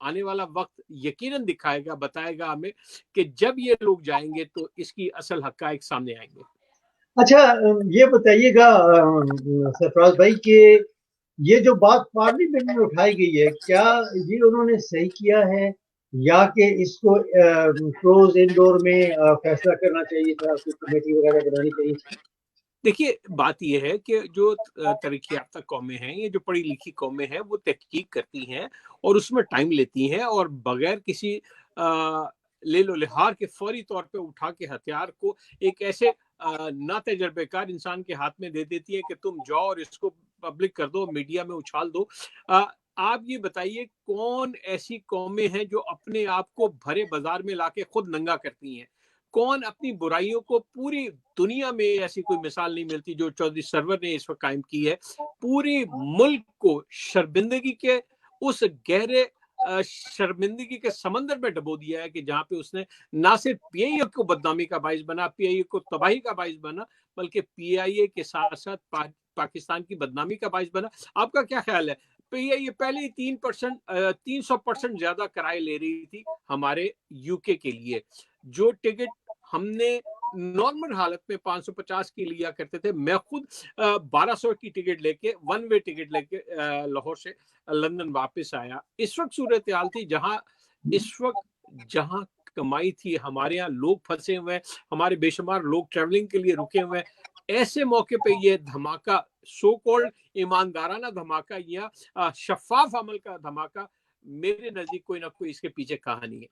آنے والا وقت یقیناً دکھائے گا, بتائے گا ہمیں کہ جب یہ لوگ جائیں گے تو اس کی اصل حقائق سامنے آئیں گے. اچھا یہ بتائیے گا سرفراز بھائی کہ یہ جو بات پارلیمنٹ میں اٹھائی گئی ہے, کیا یہ انہوں نے صحیح کیا ہے یا کہ اس کو کلوز انڈور میں فیصلہ کرنا چاہیے تھا, کوئی کمیٹی وغیرہ بنانی چاہیے تھی؟ دیکھیے بات یہ ہے کہ جو ترقی یافتہ قومیں ہیں, یہ جو پڑھی لکھی قومیں ہیں, وہ تحقیق کرتی ہیں اور اس میں ٹائم لیتی ہیں, اور بغیر کسی لے لو لہار کے فوری طور پہ اٹھا کے ہتھیار کو ایک ایسے نا تجربے کار انسان کے ہاتھ میں دے دیتی ہے کہ تم جاؤ اور اس کو پبلک کر دو, میڈیا میں اچھال دو. آپ یہ بتائیے کون ایسی قومیں ہیں جو اپنے آپ کو بھرے بازار میں لا کے خود ننگا کرتی ہیں؟ کون اپنی برائیوں کو, پوری دنیا میں ایسی کوئی مثال نہیں ملتی جو چودھری سرور نے اس وقت قائم کی ہے. پوری ملک کو شرمندگی کے اس گہرے شرمندگی کے سمندر میں ڈبو دیا ہے کہ جہاں پہ اس نے نہ صرف پی آئی اے کو بدنامی کا باعث بنا, پی آئی اے کو تباہی کا باعث بنا, بلکہ پی آئی اے کے ساتھ ساتھ پاکستان کی بدنامی کا باعث بنا. آپ کا کیا خیال ہے؟ پی آئی اے پہلے 300% زیادہ کرائے لے رہی تھی ہمارے یو کے لیے. جو ٹکٹ ہم نے نارمل حالت میں 550 کی لیا کرتے تھے, میں خود 1200 کی ٹکٹ لے کے, ون وے ٹکٹ لے کے لاہور سے لندن واپس آیا. اس وقت صورتحال تھی جہاں کمائی تھی, ہمارے یہاں لوگ پھنسے ہوئے ہیں, ہمارے بے شمار لوگ ٹریولنگ کے لیے رکے ہوئے ہیں. ایسے موقع پہ یہ دھماکہ, سو کولڈ ایماندارانہ دھماکہ یا شفاف عمل کا دھماکہ, میرے نزدیک کوئی نہ کوئی اس کے پیچھے کہانی ہے.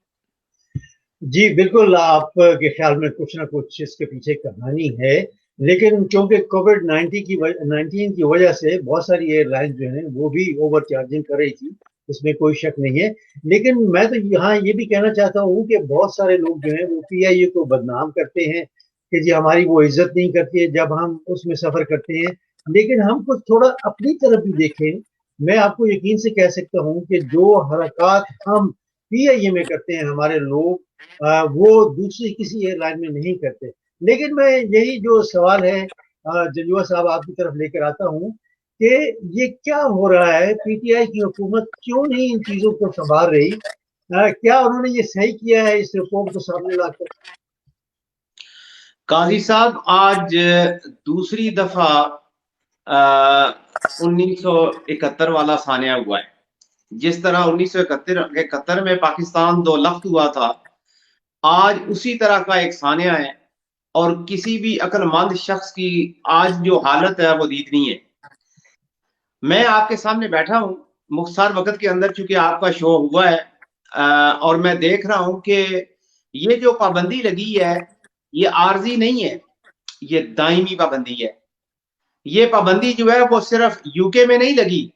جی بالکل, آپ کے خیال میں کچھ نہ کچھ اس کے پیچھے کہانی ہے, لیکن چونکہ کووڈ 19 کی وجہ سے بہت ساری ایئر لائنز جو ہیں وہ بھی اوور چارجنگ کر رہی تھی, اس میں کوئی شک نہیں ہے. لیکن میں تو یہاں یہ بھی کہنا چاہتا ہوں کہ بہت سارے لوگ جو ہیں وہ پی آئی اے کو بدنام کرتے ہیں کہ جی ہماری وہ عزت نہیں کرتی ہے جب ہم اس میں سفر کرتے ہیں. لیکن ہم کچھ تھوڑا اپنی طرف بھی دیکھیں. میں آپ کو یقین سے کہہ سکتا ہوں کہ جو حرکات ہم پی آئی اے میں کرتے ہیں ہمارے لوگ, وہ دوسری کسی ایئر لائن میں نہیں کرتے. لیکن میں یہی جو سوال ہے جنجوعہ صاحب آپ کی طرف لے کر آتا ہوں کہ یہ کیا ہو رہا ہے, پی ٹی آئی کی حکومت کیوں نہیں ان چیزوں کو سنبھال رہی؟ کیا انہوں نے یہ صحیح کیا ہے اس رپورٹ کو سامنے لا کر؟ قاضی صاحب, آج دوسری دفعہ 1971 والا سانحہ ہوا ہے. جس طرح 1971 میں پاکستان دو لخت ہوا تھا, آج اسی طرح کا ایک سانحہ ہے, اور کسی بھی عقل مند شخص کی آج جو حالت ہے وہ دیدنی ہے. میں آپ کے سامنے بیٹھا ہوں مختصر وقت کے اندر, چونکہ آپ کا شو ہوا ہے, اور میں دیکھ رہا ہوں کہ یہ جو پابندی لگی ہے یہ عارضی نہیں ہے, یہ دائمی پابندی ہے. یہ پابندی جو ہے وہ صرف یو کے میں نہیں لگی,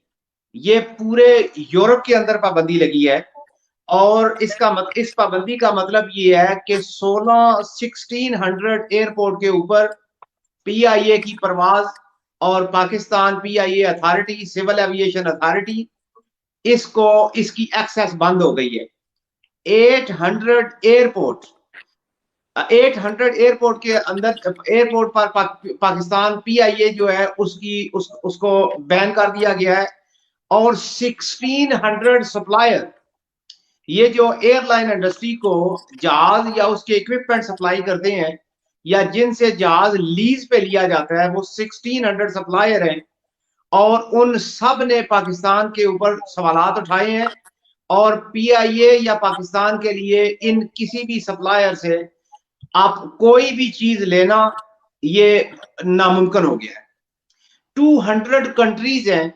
یہ پورے یورپ کے اندر پابندی لگی ہے. اور اس پابندی کا مطلب یہ ہے کہ 1600 ایئرپورٹ کے اوپر پی آئی اے کی پرواز, اور پاکستان پی آئی اے اتھارٹی, سول ایویشن اتھارٹی, اس کی ایکسیس بند ہو گئی ہے. 800 ایئرپورٹ کے اندر, ایئرپورٹ پر پاکستان پی آئی اے جو ہے اس کو بین کر دیا گیا ہے. اور 1600 سپلائر, یہ جو ایئر لائن انڈسٹری کو جہاز یا اس کے اکوپمنٹ سپلائی کرتے ہیں یا جن سے جہاز لیز پہ لیا جاتا ہے, وہ 1600 سپلائر ہیں. اور ان سب نے پاکستان کے اوپر سوالات اٹھائے ہیں, اور پی آئی اے یا پاکستان کے لیے ان کسی بھی سپلائر سے آپ کوئی بھی چیز لینا یہ ناممکن ہو گیا ہے. 200 کنٹریز ہیں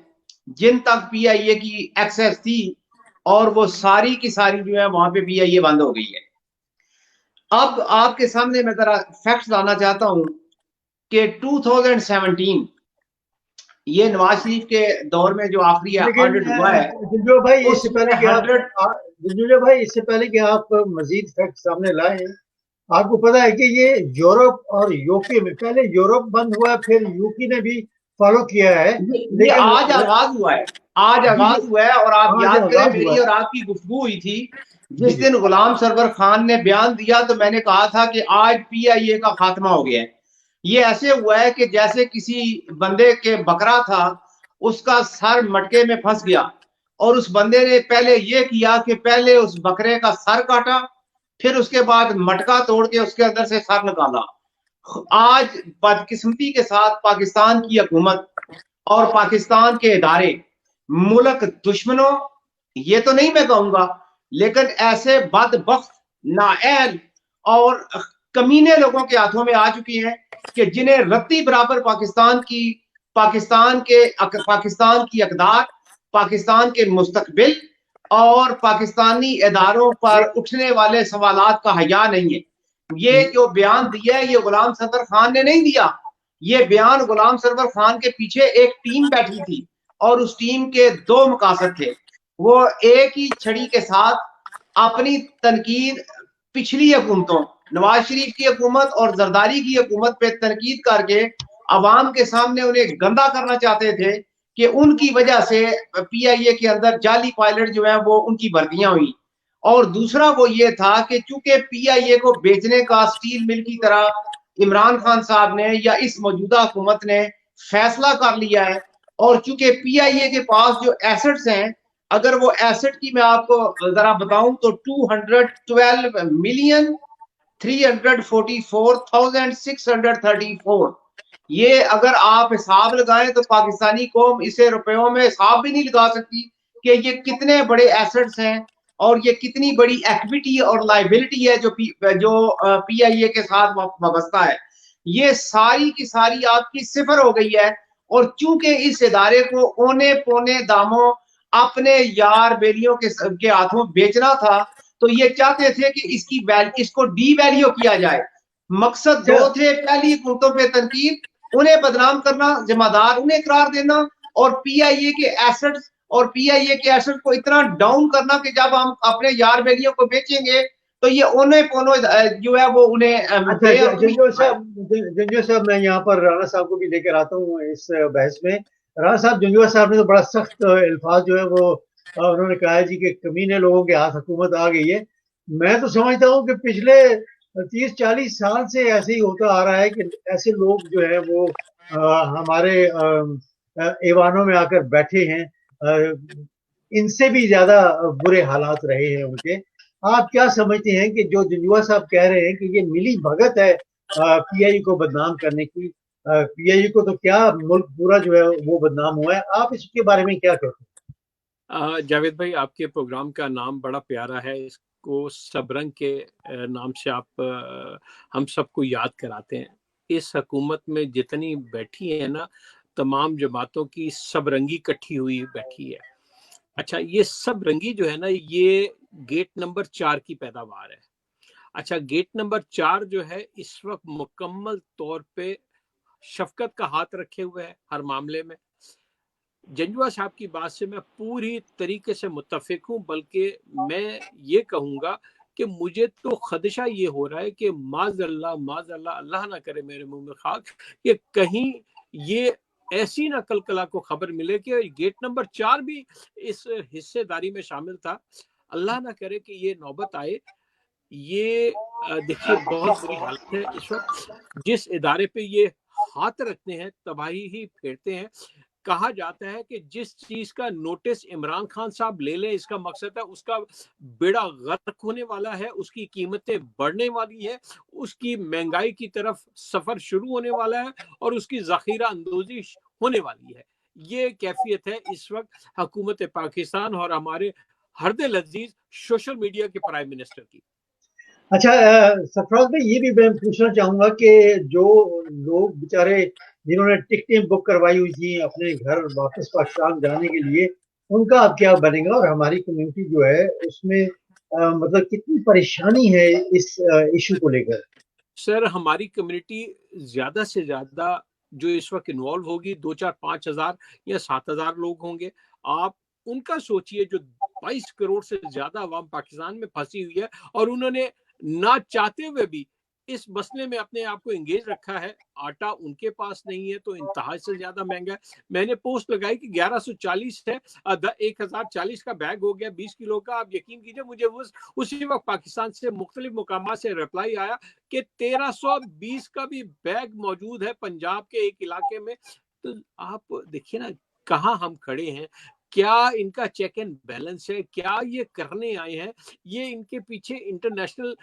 جن تک پی آئی اے کی ایکسیس تھی, اور وہ ساری کی ساری جو ہے وہاں پہ پی آئی اے بند ہو گئی ہے. اب آپ کے سامنے میں ذرا فیکٹس لانا چاہتا ہوں کہ 2017 یہ نواز شریف کے دور میں جو آخری آڈٹ ہوا ہے, جنجوعہ بھائی اس سے پہلے کہ آپ مزید فیکٹ سامنے لائیں, آپ کو پتا ہے کہ یہ یورپ اور یو کے میں, پہلے یورپ بند ہوا ہے, پھر یو کے نے بھی فالو کیا ہے. یہ آج آغاز ہوا ہے, اور آپ یاد کریں میری اور آپ کی گفتگو ہوئی تھی جس دن غلام سرور خان نے بیان دیا, تو میں نے کہا تھا کہ آج پی آئی اے کا خاتمہ ہو گیا ہے. یہ ایسے ہوا ہے کہ جیسے کسی بندے کے بکرا تھا, اس کا سر مٹکے میں پھنس گیا, اور اس بندے نے پہلے یہ کیا کہ پہلے اس بکرے کا سر کاٹا، پھر اس کے بعد مٹکا توڑ کے اس کے اندر سے سر نکالا۔ آج بدقسمتی کے ساتھ پاکستان کی حکومت اور پاکستان کے ادارے ملک دشمنوں، یہ تو نہیں میں کہوں گا، لیکن ایسے بدبخت، نااہل اور کمینے لوگوں کے ہاتھوں میں آ چکی ہیں کہ جنہیں رتی برابر پاکستان کی اقدار، پاکستان کے مستقبل اور پاکستانی اداروں پر اٹھنے والے سوالات کا حیا نہیں ہے۔ یہ جو بیان دیا ہے یہ غلام صدر خان نے نہیں دیا، یہ بیان غلام صدر خان کے پیچھے ایک ٹیم بیٹھی تھی اور اس ٹیم کے دو مقاصد تھے۔ وہ ایک ہی چھڑی کے ساتھ اپنی تنقید پچھلی حکومتوں، نواز شریف کی حکومت اور زرداری کی حکومت پہ تنقید کر کے عوام کے سامنے انہیں گندا کرنا چاہتے تھے کہ ان کی وجہ سے پی آئی اے کے اندر جعلی پائلٹ جو ہیں وہ ان کی بھرتیاں ہوئی۔ اور دوسرا وہ یہ تھا کہ چونکہ پی آئی اے کو بیچنے کا سٹیل مل کی طرح عمران خان صاحب نے یا اس موجودہ حکومت نے فیصلہ کر لیا ہے، اور چونکہ پی آئی اے کے پاس جو ایسٹس ہیں، اگر وہ ایسٹ کی میں آپ کو ذرا بتاؤں تو 212,344,634، یہ اگر آپ حساب لگائیں تو پاکستانی قوم اسے روپیوں میں حساب بھی نہیں لگا سکتی کہ یہ کتنے بڑے ایسٹس ہیں اور یہ کتنی بڑی ایکویٹی اور لائبلٹی ہے جو پی آئی اے کے ساتھ وابستہ ہے۔ یہ ساری کی ساری آپ کی صفر ہو گئی ہے، اور چونکہ اس ادارے کو اونے پونے داموں اپنے یار بیلیوں کے ہاتھوں بیچنا تھا، تو یہ چاہتے تھے کہ اس کو ڈی ویلیو کیا جائے۔ مقصد دو تھے، پہلی حکومتوں پہ تنقید، انہیں بدنام کرنا، ذمہ دار انہیں قرار دینا، اور پی آئی اے کے ایسٹ کو اتنا ڈاؤن کرنا کہ جب ہم اپنے یار بیلیوں کو بیچیں گے تو یہ اونے پونو جو ہے وہ انہیں جنجو صاحب میں یہاں پر رانا صاحب کو بھی لے کر آتا ہوں اس بحث میں۔ رانا صاحب، جنجو صاحب نے تو بڑا سخت الفاظ جو ہے وہ انہوں نے کہا ہے جی کہ کمینے لوگوں کے ہاتھ حکومت آ گئی ہے۔ میں تو سمجھتا ہوں کہ پچھلے 30-40 سال سے ایسے ہی ہوتا آ رہا ہے کہ ایسے لوگ جو ہے وہ ہمارے ایوانوں میں آ کر بیٹھے ہیں، ان سے بھی زیادہ برے حالات رہے ہیں ان کے۔ آپ کیا سمجھتے ہیں کہ جو جنجوا صاحب کہہ رہے ہیں کہ یہ ملی بھگت ہے پی آئی کو بدنام کرنے کی، پی آئی کو تو کیا ملک پورا جو ہے وہ بدنام ہوا ہے، آپ اس کے بارے میں کیا کہتے ہیں؟ جاوید بھائی، آپ کے پروگرام کا نام بڑا پیارا ہے، اس کو سب رنگ کے نام سے آپ ہم سب کو یاد کراتے ہیں۔ اس حکومت میں جتنی بیٹھی ہے نا، تمام جماعتوں کی سب رنگی کٹھی ہوئی بیٹھی ہے۔ اچھا، یہ سب رنگی جو ہے نا، یہ گیٹ نمبر 4 کی پیداوار ہے۔ اچھا، گیٹ نمبر 4 جو ہے اس وقت مکمل طور پہ شفقت کا ہاتھ رکھے ہوئے ہے ہر معاملے میں۔ جنجوا صاحب کی بات سے میں پوری طریقے سے متفق ہوں، بلکہ میں یہ کہوں گا کہ مجھے تو خدشہ یہ ہو رہا ہے کہ معاذ اللہ اللہ نہ کرے میرے منہ میں خاک، کہ کہیں یہ ایسی نہ کلکلا کو خبر ملے کہ گیٹ نمبر 4 بھی اس حصے داری میں شامل تھا۔ اللہ نہ کرے کہ یہ نوبت آئے۔ یہ دیکھیے بہت بری حالت ہے اس وقت، جس ادارے پہ یہ ہاتھ رکھتے ہیں تباہی ہی پھیرتے ہیں۔ کہا جاتا ہے کہ جس چیز کا نوٹس عمران خان صاحب لے لیں، اس کا مقصد ہے اس کا بیڑا غرق ہونے والا ہے، اس کی قیمتیں بڑھنے والی ہے، اس کی مہنگائی کی طرف سفر شروع ہونے والا ہے، اور اس کی ذخیرہ اندوزی ہونے والی ہے۔ یہ کیفیت ہے اس وقت حکومت پاکستان اور ہمارے ہرد العزیز سوشل میڈیا کے پرائم منسٹر کی۔ اچھا سرفراز بھائی، یہ بھی میں پوچھنا چاہوں گا کہ جو لوگ بیچارے جنہوں نے ٹکٹیں بک کروائی ہوئی تھی اپنے گھر واپس پاکستان جانے کے لیے، ان کا اب کیا بنے گا؟ اور ہماری کمیونٹی جو ہے اس میں مطلب کتنی پریشانی ہے اس ایشو کو لے کر؟ سر، ہماری کمیونٹی زیادہ سے زیادہ جو اس وقت انوالو ہوگی 2-4-5 ہزار یا 7 ہزار لوگ ہوں گے۔ آپ ان کا سوچئے جو 22 کروڑ سے زیادہ عوام پاکستان میں پھنسی ہوئی ہے، اور انہوں نے نہ چاہتے ہوئے بھی اس مسئلے میں اپنے آپ کو انگیج رکھا ہے۔ آٹا ان کے پاس نہیں ہے تو انتہا سے زیادہ مہنگا ہے۔ میں نے پوسٹ لگائی کہ 1140 ہے، 1040 کا بیگ ہو گیا 20 کلو کا۔ آپ یقین کیجئے مجھے اسی وقت پاکستان سے مختلف مقامات سے رپلائی آیا کہ 1320 کا بھی بیگ موجود ہے پنجاب کے ایک علاقے میں۔ تو آپ دیکھیے نا کہاں ہم کھڑے ہیں، کیا ان کا چیک اینڈ بیلنس ہے؟ کیا یہ کرنے آئے ہیں؟ یہ ان کے پیچھے انٹرنیشنل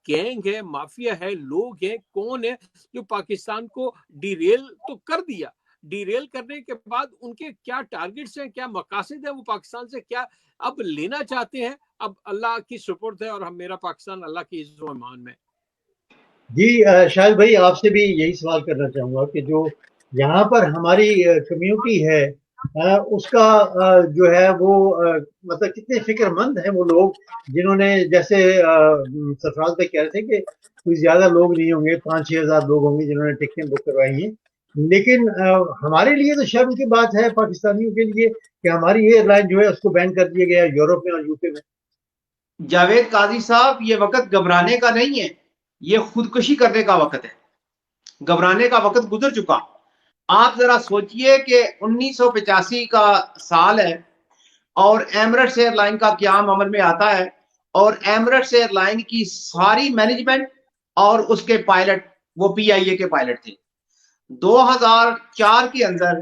گینگ ہے، مافیا ہے، لوگ ہیں، کون ہے جو پاکستان کو ڈیریل تو کر دیا؟ ڈیریل کرنے کے بعد ان کے کیا ٹارگٹس ہیں، کیا مقاصد ہیں؟ وہ پاکستان سے کیا اب لینا چاہتے ہیں؟ اب اللہ کی سپرد ہے، اور ہم میرا پاکستان اللہ کی عزت و امان میں۔ جی شاہد بھائی، آپ سے بھی یہی سوال کرنا چاہوں گا کہ جو یہاں پر ہماری کمیونٹی ہے اس کا جو ہے وہ مطلب کتنے فکر مند ہیں وہ لوگ جنہوں نے، جیسے سرفراز بھائی کہہ رہے تھے کہ کوئی زیادہ لوگ نہیں ہوں گے، 5-6 ہزار لوگ ہوں گے جنہوں نے ٹکٹیں بک کروائی ہیں، لیکن ہمارے لیے تو شرم کی بات ہے پاکستانیوں کے لیے کہ ہماری ایئر لائن جو ہے اس کو بین کر دیا گیا یورپ میں اور UK میں۔ جاوید قاضی صاحب، یہ وقت گھبرانے کا نہیں ہے، یہ خودکشی کرنے کا وقت ہے۔ گھبرانے کا وقت گزر چکا۔ آپ ذرا سوچئے کہ 1985 کا سال ہے اور ایمریٹس ایئر لائن کا قیام عمل میں آتا ہے، اور ایمریٹس ایئر لائن کی ساری مینجمنٹ اور اس کے پائلٹ وہ PIA کے پائلٹ تھے۔ 2004 کے اندر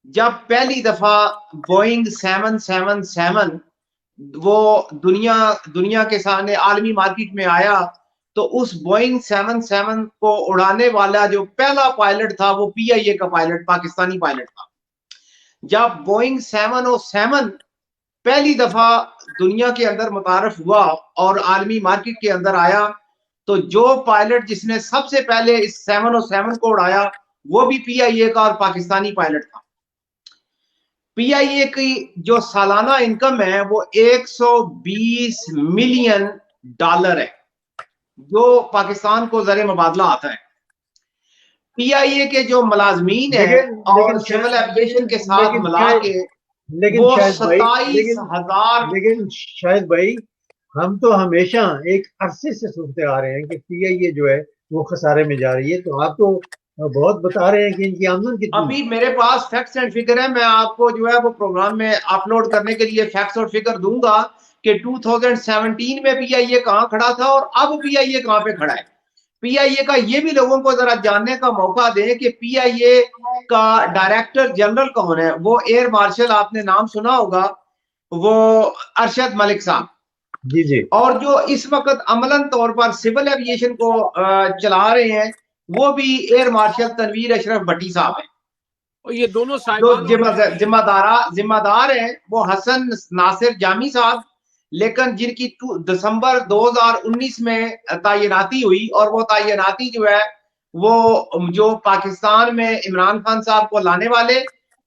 جب پہلی دفعہ بوئنگ 777 وہ دنیا کے سامنے عالمی مارکیٹ میں آیا، تو اس بوئنگ 77 کو اڑانے والا جو پہلا پائلٹ تھا وہ PIA کا پائلٹ، پاکستانی پائلٹ تھا۔ جب بوئنگ 707 پہلی دفعہ دنیا کے اندر متعارف ہوا اور عالمی مارکیٹ کے اندر آیا، تو جو پائلٹ جس نے سب سے پہلے اس 707 کو اڑایا وہ بھی PIA کا اور پاکستانی پائلٹ تھا۔ PIA کی جو سالانہ انکم ہے وہ $120 ملین ہے، جو پاکستان کو زر مبادلہ آتا ہے۔ PIA کے جو ملازمین ہیں اور سول ایویشن کے ساتھ ملا کے وہ 27,000۔ لیکن شاہد بھائی، ہم تو ہمیشہ ایک عرصے سے سنتے آ رہے ہیں کہ PIA جو ہے وہ خسارے میں جا رہی ہے، تو آپ تو بہت بتا رہے ہیں کہ ان کی آمدن کتنی۔ ابھی میرے پاس فیکٹس اینڈ فگر ہے، میں آپ کو جو ہے وہ پروگرام میں اپلوڈ کرنے کے لیے فیکٹس اور فگر دوں گا کہ 2017 میں PIA کہاں کھڑا تھا اور اب PIA کہاں پہ کھڑا ہے۔ PIA کا یہ بھی لوگوں کو ذرا جاننے کا موقع دیں کہ PIA کا ڈائریکٹر جنرل کون ہے۔ وہ ایئر مارشل، آپ نے نام سنا ہوگا، وہ ارشد ملک صاحب۔ جی جی۔ اور جو اس وقت عملاً طور پر سول ایویشن کو چلا رہے ہیں وہ بھی ایئر مارشل تنویر اشرف بھٹی صاحب ہیں، اور یہ دونوں جو ذمہ دار ہیں وہ حسن ناصر جامی صاحب، لیکن جن کی دسمبر 2019 میں تعیناتی ہوئی، اور وہ تعیناتی جو ہے وہ جو پاکستان میں عمران خان صاحب کو لانے والے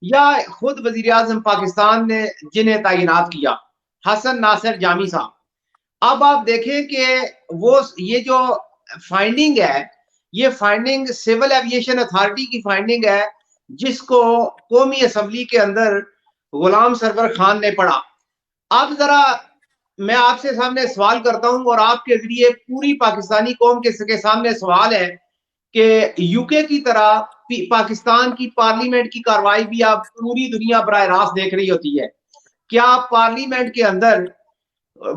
یا خود وزیر اعظم پاکستان نے جنہیں تعینات کیا، حسن ناصر جامی صاحب۔ اب آپ دیکھیں کہ وہ یہ جو فائنڈنگ ہے، یہ فائنڈنگ سول ایویشن اتھارٹی کی فائنڈنگ ہے، جس کو قومی اسمبلی کے اندر غلام سرور خان نے پڑھا۔ اب ذرا میں آپ سے سامنے سوال کرتا ہوں، اور آپ کے ذریعے پوری پاکستانی قوم کے سامنے سوال ہے کہ UK کی طرح پاکستان کی پارلیمنٹ کی کارروائی بھی آپ پوری دنیا براہ راست دیکھ رہی ہوتی ہے، کیا پارلیمنٹ کے اندر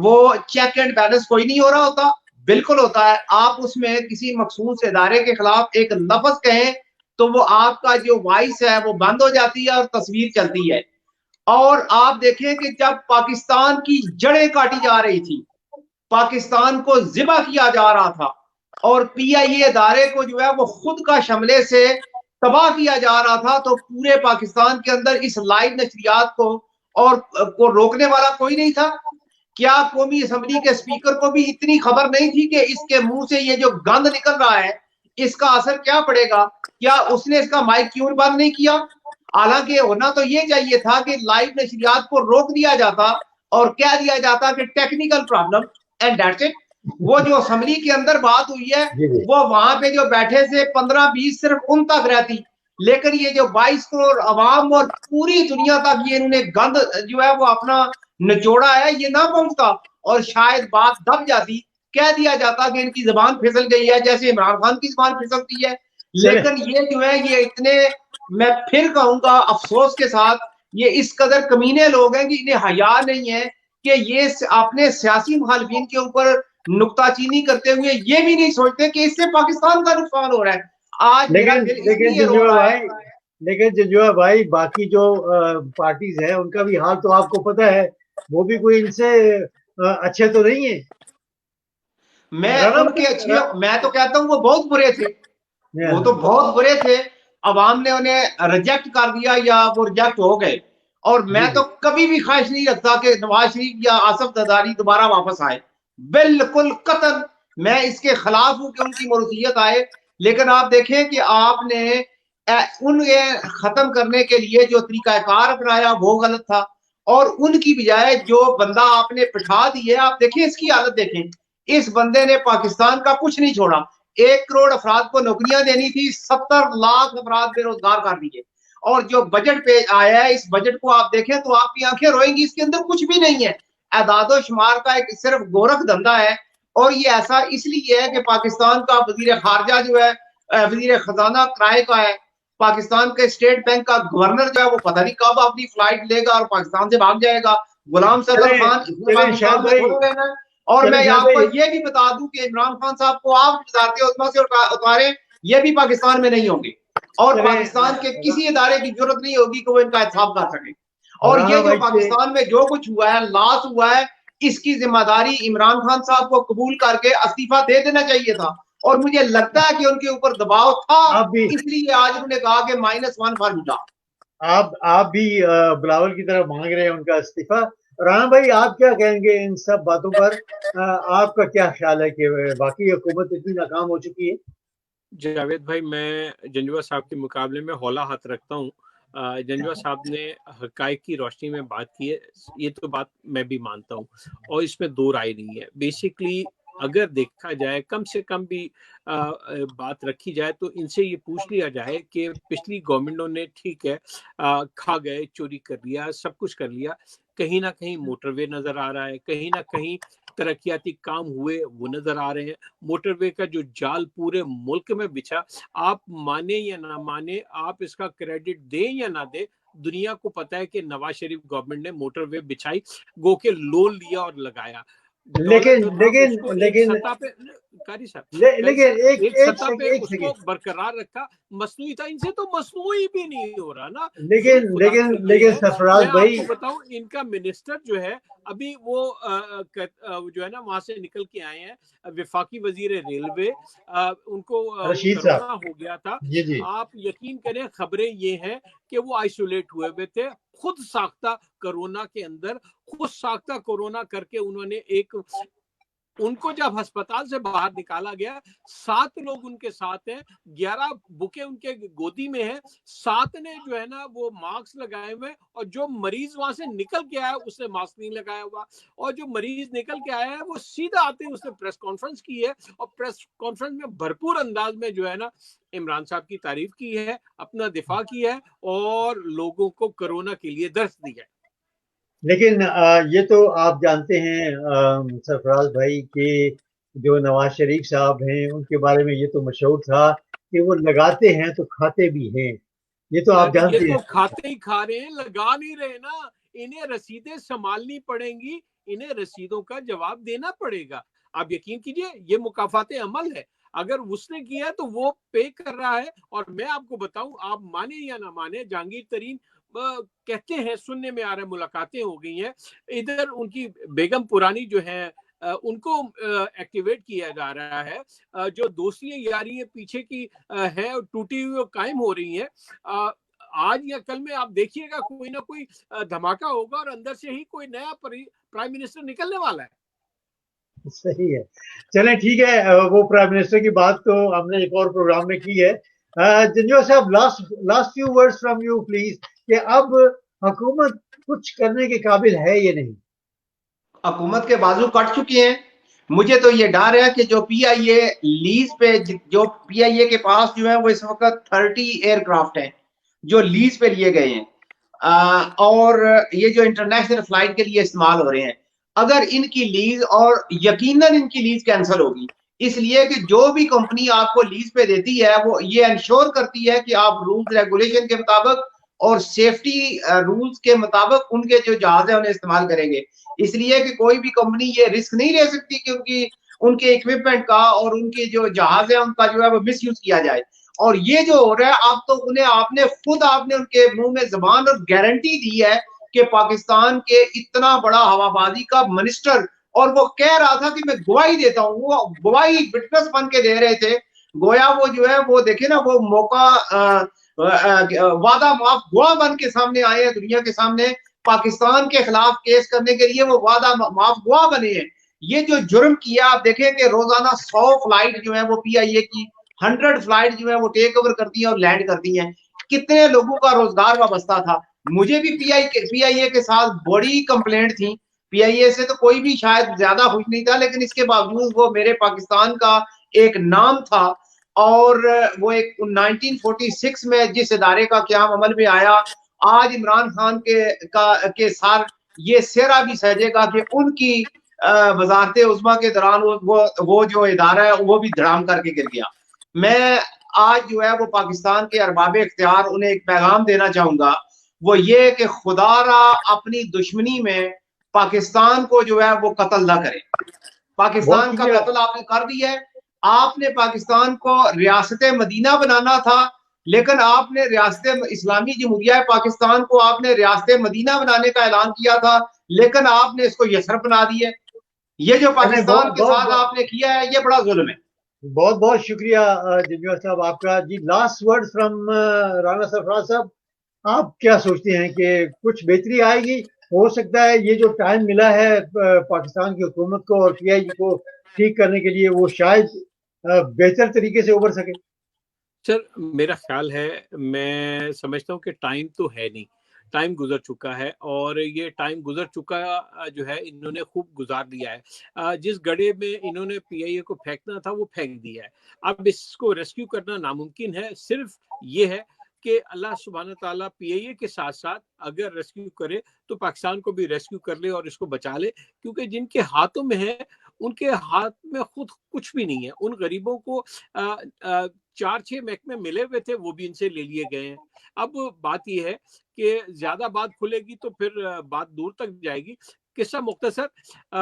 وہ چیک اینڈ بیلنس کوئی نہیں ہو رہا ہوتا؟ بالکل ہوتا ہے۔ آپ اس میں کسی مخصوص ادارے کے خلاف ایک لفظ کہیں تو وہ آپ کا جو وائس ہے وہ بند ہو جاتی ہے اور تصویر چلتی ہے۔ اور آپ دیکھیں کہ جب پاکستان کی جڑیں کاٹی جا رہی تھی، پاکستان کو ذبح کیا جا رہا تھا، اور PIA ادارے کو جو ہے وہ خود کا شملے سے تباہ کیا جا رہا تھا، تو پورے پاکستان کے اندر اس لائیو نشریات کو روکنے والا کوئی نہیں تھا۔ کیا قومی اسمبلی کے اسپیکر کو بھی اتنی خبر نہیں تھی کہ اس کے منہ سے یہ جو گند نکل رہا ہے اس کا اثر کیا پڑے گا؟ کیا اس نے اس کا مائک کیوں بند نہیں کیا؟ حالانکہ ہونا تو یہ چاہیے تھا کہ لائیو نشریات کو روک دیا جاتا اور کہہ دیا جاتا کہ technical problem and that's it. وہ جو اسمبلی کے اندر بات ہوئی ہے وہ وہاں پہ جو بیٹھے سے 15-20 صرف ان تک رہتی، لیکن یہ جو 22 کروڑ عوام اور پوری دنیا تک یہ انہوں نے گند جو ہے وہ اپنا نچوڑا ہے، یہ نہ پہنچتا اور شاید بات دب جاتی، کہہ دیا جاتا کہ ان کی زبان پھسل گئی ہے جیسے عمران خان کی زبان پھسلتی ہے۔ لیکن یہ جو ہے یہ اتنے، میں پھر کہوں گا افسوس کے ساتھ، یہ اس قدر کمینے لوگ ہیں کہ انہیں حیا نہیں ہے کہ یہ اپنے سیاسی مخالفین کے اوپر نکتہ چینی کرتے ہوئے یہ بھی نہیں سوچتے کہ اس سے پاکستان کا نقصان ہو رہا ہے۔ آج لیکن لیکن جو ہے بھائی باقی جو پارٹیز ہیں ان کا بھی حال تو آپ کو پتہ ہے، وہ بھی کوئی ان سے اچھے تو نہیں ہیں. میں رانا ان کے اچھے، میں تو کہتا ہوں وہ بہت برے تھے، وہ تو بہت برے تھے. عوام نے انہیں ریجیکٹ کر دیا یا وہ ریجیکٹ ہو گئے. اور میں جی تو کبھی بھی خواہش نہیں رکھتا کہ نواز شریف یا آصف زرداری دوبارہ واپس آئے، بالکل قطعا میں اس کے خلاف ہوں کہ ان کی مرثیت آئے. لیکن آپ دیکھیں کہ آپ نے ان ختم کرنے کے لیے جو طریقہ کار اپنایا وہ غلط تھا، اور ان کی بجائے جو بندہ آپ نے بٹھا دی ہے، آپ دیکھیں اس کی حالت دیکھیں. اس بندے نے پاکستان کا کچھ نہیں چھوڑا. 1 کروڑ افراد کو نوکریاں دینی تھی، 70 لاکھ افراد بے روزگار کر دیے. اور جو بجٹ پہ آیا ہے، اس بجٹ کو آپ دیکھیں تو آپ کی آنکھیں روئیں گی، اس کے اندر کچھ بھی نہیں ہے. اعداد و شمار کا ایک صرف گورکھ دھندا ہے. اور یہ ایسا اس لیے ہے کہ پاکستان کا وزیر خارجہ جو ہے، وزیر خزانہ کرائے کا ہے. پاکستان کے اسٹیٹ بینک کا گورنر جو ہے وہ پتہ نہیں کب اپنی فلائٹ لے گا اور پاکستان سے بھاگ جائے گا. غلام صدر خان چلیں شاہد پاکستان میں بھائی، تھوڑا رہنا ہے. اور چلیں میں شاہد آپ کو بھائی، یہ بھی بتا دوں کہ عمران خان صاحب کو آپ وزارت عظمیٰ سے اتاریں، یہ بھی پاکستان میں نہیں ہوں گے، اور چلیں پاکستان کے کسی ادارے کی ضرورت نہیں ہوگی کہ وہ ان کا احتساب کر سکے. اور رانا یہ جو بھائی سے پاکستان میں جو کچھ ہوا ہے، لاس ہوا ہے، اس کی ذمہ داری عمران خان صاحب کو قبول کر کے استعفیٰ دے دینا چاہیے تھا. اور مجھے لگتا ہے کہ ان کے اوپر دباؤ تھا، آپ بھی اس لیے آج انہوں نے کہا کہ -1 فارمولا. آپ بھی بلاول کی طرف مانگ رہے ہیں ان کا استعفیٰ. رانا بھائی آپ کیا کہیں گے ان سب باتوں پر؟ آپ کا کیا خیال ہے کہ باقی حکومت اتنی ناکام ہو چکی ہے؟ جاوید بھائی، میں جنجوعہ صاحب کے مقابلے میں ہولا ہاتھ رکھتا ہوں. جنجوعہ صاحب نے حقائق کی روشنی میں بات کی ہے، یہ تو بات میں بھی مانتا ہوں، اور اس میں دو رائے نہیں ہے. بیسکلی اگر دیکھا جائے، کم سے کم بھی بات رکھی جائے تو ان سے یہ پوچھ لیا جائے کہ پچھلی گورنمنٹوں نے ٹھیک ہے کھا گئے، چوری کر لیا، سب کچھ کر لیا، کہیں نہ کہیں موٹر وے نظر آ رہا ہے، کہیں نہ کہیں ترقیاتی کام ہوئے وہ نظر آ رہے ہیں. موٹر وے کا جو جال پورے ملک میں بچھا، آپ مانے یا نہ مانے، آپ اس کا کریڈٹ دیں یا نہ دیں، دنیا کو پتا ہے کہ نواز شریف گورنمنٹ نے موٹر وے بچھائی، گو کے لون لیا اور لگایا. دولت لیکن جو تھا لیکن اس کو ایک لیکن سطح پہ، قاری صاحب ایک سطح پہ ایک اس کو سیکنڈ، برقرار رکھا. مصنوعی تھا، ان سے تو مصنوعی بھی نہیں ہو رہا نا. ظلم لیکن خدا لیکن کا یہ لیکن ہے، سرفراز میں آپ بھائی، کو بتاؤں ان کا منسٹر جو ہے ابھی وہ جو ہے نا وہاں سے نکل کے آئے ہیں، وفاقی وزیر ریلوے، ان کو رشید صاحب، کرونا ہو گیا تھا. جی جی، آپ یقین کریں، خبریں یہ ہیں کہ وہ آئسولیٹ ہوئے تھے، خود ساختہ کرونا کے اندر، خود ساختہ کرونا کر کے انہوں نے ان کو جب ہسپتال سے باہر نکالا گیا، 7 لوگ ان کے ساتھ ہیں، 11 بکے ان کے گودی میں ہیں، 7 نے جو ہے نا وہ ماسک لگائے ہوئے، اور جو مریض وہاں سے نکل کے آیا اس نے ماسک نہیں لگایا ہوا، اور جو مریض نکل کے آیا ہے وہ سیدھا آتے ہی اس نے پریس کانفرنس کی ہے، اور پریس کانفرنس میں بھرپور انداز میں جو ہے نا عمران صاحب کی تعریف کی ہے، اپنا دفاع کیا ہے، اور لوگوں کو کرونا کے لیے درس دی ہے. لیکن یہ تو آپ جانتے ہیں سرفراز بھائی کہ جو نواز شریف صاحب ہیں ان کے بارے میں یہ تو مشہور تھا کہ وہ لگاتے ہیں تو کھاتے بھی ہیں. یہ تو آپ یہ جانتے تو ہیں. کھاتے ہی کھا رہے ہیں، لگا نہیں رہے نا. انہیں رسیدیں سنبھالنی پڑیں گی، انہیں رسیدوں کا جواب دینا پڑے گا. آپ یقین کیجئے یہ مکافات عمل ہے، اگر اس نے کیا تو وہ پے کر رہا ہے. اور میں آپ کو بتاؤں، آپ مانے یا نہ مانے، جہانگیر ترین کہتے ہیں، سننے میں آ رہا ہے ملاقاتیں ہو گئی ہیں، ادھر ان کی بیگم پرانی جو ہے ان کو ایکٹیویٹ کیا جا رہا ہے، جو دوستیاں یاریاں پیچھے کی ہے ٹوٹی ہوئی قائم ہو رہی ہیں. آج یا کل میں آپ دیکھیے گا کوئی نہ کوئی دھماکہ ہوگا، اور اندر سے ہی کوئی نیا پرائم منسٹر نکلنے والا ہے. صحیح ہے. چلیں ٹھیک ہے، وہ پرائم منسٹر کی بات تو ہم نے ایک اور پروگرام میں کی ہے. جنجوعہ صاحب، last few words from you please, کہ اب حکومت کچھ کرنے کے قابل ہے یا نہیں؟ حکومت کے بازو کٹ چکے ہیں. مجھے تو یہ ڈر ہے کہ جو پی آئی اے لیز پہ، جو پی آئی اے کے پاس جو ہے وہ اس وقت 30 ایئر کرافٹ ہیں جو لیز پہ لیے گئے ہیں، اور یہ جو انٹرنیشنل فلائٹ کے لیے استعمال ہو رہے ہیں. اگر ان کی لیز، اور یقیناً ان کی لیز کینسل ہوگی، اس لیے کہ جو بھی کمپنی آپ کو لیز پہ دیتی ہے وہ یہ انشور کرتی ہے کہ آپ رولز ریگولیشن کے مطابق اور سیفٹی رولز کے مطابق ان کے جو جہاز ہیں انہیں استعمال کریں گے. اس لیے کہ کوئی بھی کمپنی یہ رسک نہیں لے سکتی کہ ان کے اکوپمنٹ کا اور ان کے جو جہاز ہے ان کا جو ہے وہ مس یوز کیا جائے. اور یہ جو ہو رہا ہے آپ تو انہیں آپ نے ان کے منہ میں زبان اور گارنٹی دی ہے کہ پاکستان کے اتنا بڑا ہوابازی کا منسٹر، اور وہ کہہ رہا تھا کہ میں گواہی دیتا ہوں، وہ گواہی وٹنس بن کے دے رہے تھے، گویا وہ جو ہے وہ دیکھیں نا وہ موقع وعدہ معاف گواہ بن کے سامنے آئے ہیں دنیا کے سامنے، پاکستان کے خلاف کیس کرنے کے لیے وہ وعدہ معاف گواہ بنے ہیں۔ یہ جو جرم کیا آپ دیکھیں کہ روزانہ 100 فلائٹ جو ہے وہ پی آئی اے کی 100 فلائٹ جو ہے وہ ٹیک اوور کرتی ہیں اور لینڈ کرتی ہیں، کتنے لوگوں کا روزگار وابستہ تھا۔ مجھے بھی پی آئی اے کے ساتھ بڑی کمپلینٹ تھی، پی آئی اے سے تو کوئی بھی شاید زیادہ خوش نہیں تھا، لیکن اس کے باوجود وہ میرے پاکستان کا ایک نام تھا، اور وہ ایک 1946 میں جس ادارے کا قیام عمل میں آیا، آج عمران خان کے ساتھ یہ سہرا بھی سجے گا کہ ان کی وزارت عظمیٰ کے دوران وہ جو ادارہ ہے وہ بھی دھڑام کر کے گر گیا۔ میں آج جو ہے وہ پاکستان کے ارباب اختیار انہیں ایک پیغام دینا چاہوں گا، وہ یہ کہ خدا را اپنی دشمنی میں پاکستان کو جو ہے وہ قتل نہ کرے۔ پاکستان کا قتل آپ نے کر دیا ہے، آپ نے پاکستان کو ریاست مدینہ بنانا تھا، لیکن آپ نے ریاست اسلامی جمہوریہ پاکستان کو آپ نے ریاست مدینہ بنانے کا اعلان کیا تھا، لیکن آپ نے اس کو یسرف بنا دیا۔ یہ جو پاکستان کے ساتھ آپ نے کیا ہے یہ بڑا ظلم ہے۔ بہت بہت شکریہ جنجوعہ صاحب آپ کا۔ جی لاسٹ ورڈ فرام رانا سرفراز صاحب، آپ کیا سوچتے ہیں کہ کچھ بہتری آئے گی؟ ہو سکتا ہے یہ جو ٹائم ملا ہے پاکستان کی حکومت کو اور پی آئی جی کو ٹھیک کرنے کے لیے وہ شاید بہتر طریقے سے ابھر سکے؟ سر میرا خیال ہے، میں سمجھتا ہوں کہ ٹائم تو ہے نہیں، ٹائم گزر چکا ہے، اور یہ ٹائم گزر چکا جو ہے انہوں نے خوب گزار دیا ہے۔ جس گڑھے میں انہوں نے پی آئی اے کو پھینکنا تھا وہ پھینک دیا ہے، اب اس کو ریسکیو کرنا ناممکن ہے۔ صرف یہ ہے کہ اللہ سبحانہ تعالیٰ پی آئی اے کے ساتھ ساتھ اگر ریسکیو کرے تو پاکستان کو بھی ریسکیو کر لے اور اس کو بچا لے، کیونکہ جن کے ہاتھوں میں ہے ان کے ہاتھ میں خود کچھ بھی نہیں ہے۔ ان غریبوں کو 4-6 محکمے ملے ہوئے تھے، وہ بھی ان سے لے لیے گئے ہیں۔ اب بات یہ ہے کہ زیادہ بات کھلے گی تو پھر بات دور تک جائے گی۔ قصہ مختصر،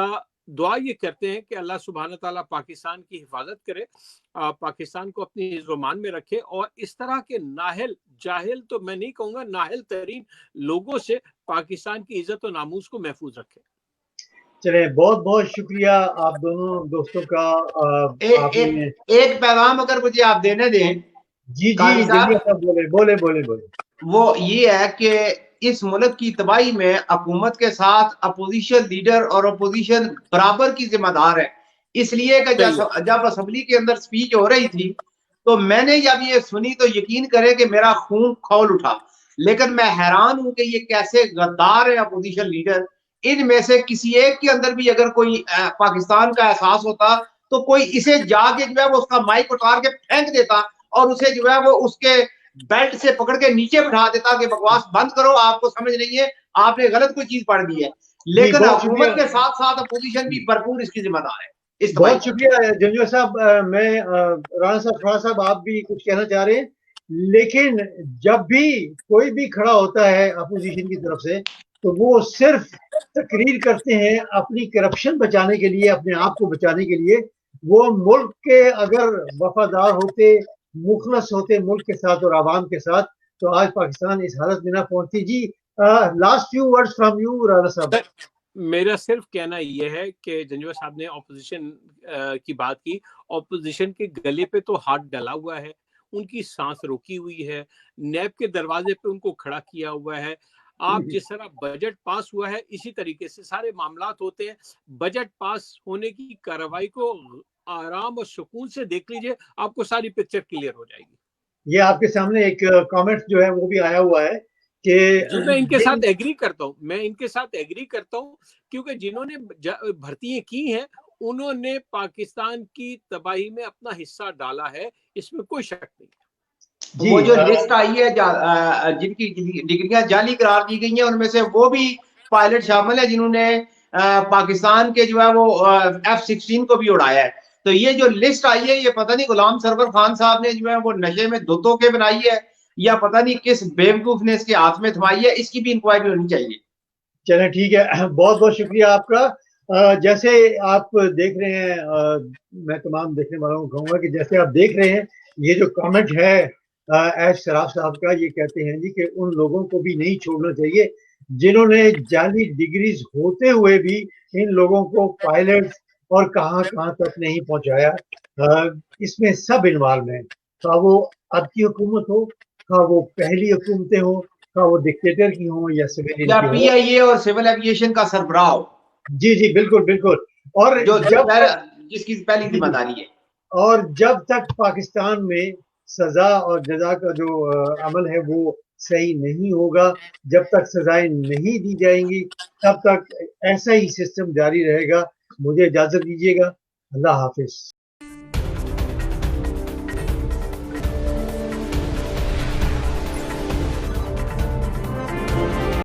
دعا یہ کرتے ہیں کہ اللہ سبحانہ تعالیٰ پاکستان کی حفاظت کرے، پاکستان کو اپنی عزت و امان میں رکھے، اور اس طرح کے نااہل، جاہل تو میں نہیں کہوں گا، نااہل ترین لوگوں سے پاکستان کی عزت و ناموس کو محفوظ رکھے۔ چلیں بہت بہت شکریہ آپ دونوں دوستوں کا۔ ایک پیغام اگر مجھے آپ دینے دیں۔ جی بولے۔ وہ یہ ہے کہ اس ملک کی تباہی میں حکومت کے ساتھ اپوزیشن لیڈر اور اپوزیشن برابر کی ذمہ دار ہے، اس لیے کہ جب اسمبلی کے اندر سپیچ ہو رہی تھی تو میں نے جب یہ سنی تو یقین کرے کہ میرا خون کھول اٹھا، لیکن میں حیران ہوں کہ یہ کیسے غدار ہے اپوزیشن لیڈر۔ ان میں سے کسی ایک کے اندر بھی اگر کوئی پاکستان کا احساس ہوتا تو کوئی اسے جا کے جو ہے وہ اس کا مائک اٹھار کے پھینک دیتا اور اسے جو ہے وہ اس کے بیلٹ سے پکڑ کے نیچے بٹھا دیتا کہ بکواس بند کرو، آپ کو سمجھ نہیں ہے، آپ نے غلط کوئی چیز پڑھ دی ہے۔ لیکن حکومت کے ساتھ ساتھ اپوزیشن بھی بھرپور اس کی ذمہ دار ہے۔ بہت شکریہ جنجوعہ صاحب۔ میں رانا فراز صاحب آپ بھی کچھ کہنا چاہ رہے ہیں، لیکن جب بھی کوئی بھی کھڑا ہوتا ہے اپوزیشن کی طرف سے تو وہ صرف تقریر کرتے ہیں اپنی کرپشن بچانے کے لیے، اپنے آپ کو بچانے کے لیے۔ وہ ملک کے اگر وفادار ہوتے، مخلص ہوتے ملک کے ساتھ اور عوام کے ساتھ، تو آج پاکستان اس حالت میں نہ پہنچتی۔ جی last few words from you Rana صاحب۔ میرا صرف کہنا یہ ہے کہ جنجوعہ صاحب نے اپوزیشن کی بات کی، اپوزیشن کے گلے پہ تو ہاتھ ڈلا ہوا ہے، ان کی سانس روکی ہوئی ہے، نیب کے دروازے پہ ان کو کھڑا کیا ہوا ہے۔ آپ جس طرح بجٹ پاس ہوا ہے اسی طریقے سے سارے معاملات ہوتے ہیں۔ بجٹ پاس ہونے کی کارروائی کو آرام اور سکون سے دیکھ لیجئے، آپ کو ساری پکچر کلیئر ہو جائے گی۔ یہ آپ کے سامنے ایک کامنٹ جو ہے وہ بھی آیا ہوا ہے کہ میں ان کے ساتھ ایگری کرتا ہوں، کیونکہ جنہوں نے بھرتیاں کی ہیں انہوں نے پاکستان کی تباہی میں اپنا حصہ ڈالا ہے، اس میں کوئی شک نہیں ہے۔ وہ جو لسٹ آئی ہے جن کی ڈگریاں جعلی قرار دی گئی ہیں ان میں سے وہ بھی پائلٹ شامل ہے جنہوں نے پاکستان کے جو ہے وہ F-16 کو بھی اڑایا ہے۔ تو یہ جو لسٹ آئی ہے یہ پتہ نہیں غلام سرور خان صاحب نے جو ہے وہ نشے میں دھتوں کے بنائی ہے یا پتہ نہیں کس بیوقوف نے اس کے ہاتھ میں تھمائی ہے، اس کی بھی انکوائری ہونی چاہیے۔ چلیں ٹھیک ہے، بہت بہت شکریہ آپ کا۔ جیسے آپ دیکھ رہے ہیں، میں تمام دیکھنے والوں کو کہوں گا کہ جیسے آپ دیکھ رہے ہیں یہ جو کامنٹ ہے ایش شراف صاحب کا، یہ کہتے ہیں جی کہ ان لوگوں کو بھی نہیں چھوڑنا چاہیے جنہوں نے جعلی ڈگریز ہوتے ہوئے بھی ان لوگوں کو پائلٹس اور کہاں کہاں تک نہیں پہنچایا۔ اس میں سب انوالو ہیں، خواہ وہ اب کی حکومت ہو، خواہ وہ پہلی حکومتیں ہوں، خواہ وہ ڈکٹیٹر کی ہوں یا سویلین یا کی پی ہوں۔ آئی اے اور سول ایویشن کا سربراہ ہو، جی جی بالکل بالکل۔ اور جو جب تک جس کی پہلی ذمہ داری ہے، اور جب تک پاکستان میں سزا اور جزا کا جو عمل ہے وہ صحیح نہیں ہوگا، جب تک سزائیں نہیں دی جائیں گی، تب تک ایسا ہی سسٹم جاری رہے گا۔ مجھے اجازت دیجیے گا، اللہ حافظ۔